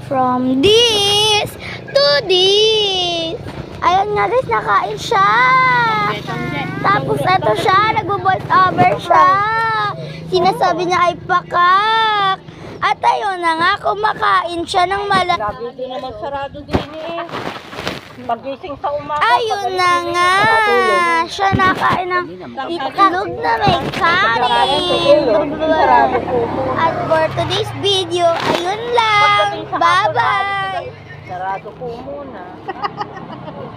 From this to this. Ayun nga guys, nakain siya. Tapos ito siya, nagbo-voice over siya. Sinasabi niya ay pakak. At ayun na nga, kumakain siya ng malaki. Lagi din naman sarado din eh. Pagising sa umaga. Ayun na nga, siya nakain ng itlog na may kanin. At for today's video, ayun lang. Bye-bye. Sarado po muna.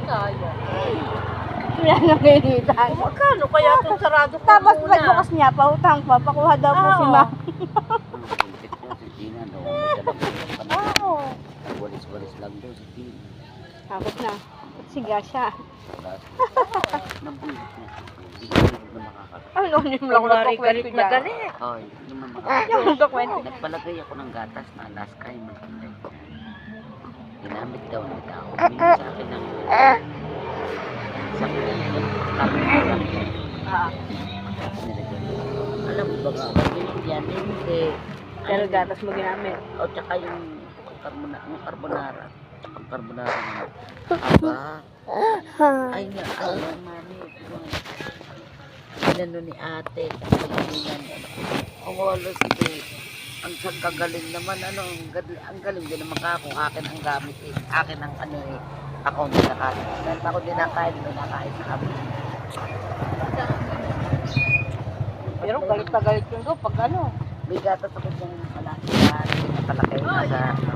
Sayang. Wala na kinitan. Magkano kaya itong sarado po Tapos muna? pagbukas niya, pautang pa, pakuha daw po si Ma. Oo. Walis-walis lang doon si Tina. Tapos na, siga siya. Ano, hindi mo lang Kunwari nagkakwento galit na dyan. galit. Oh, hindi naman makakain. Yung nagkakwento. Nagpalagay ako ng gatas na last time maganda. Ginamit daw ni tao. Bigyan sa akin ng sa carbonara. Alam mo ba nga, yan hindi. Pero gatas mo ginamit. O tsaka yung carbonara. Ang carbonara na. Aba. Ay nga, mami. Inano ni ate. Ang walas ko. Ang kagaling naman, ang galing din naman ako. Akin ang gamit eh. Akin ang ako ang dinakain. Dahil ako dinakain sa kami. Pero galit na galit yun doon pag ano. May gatas ako yung malaki na palaki na sa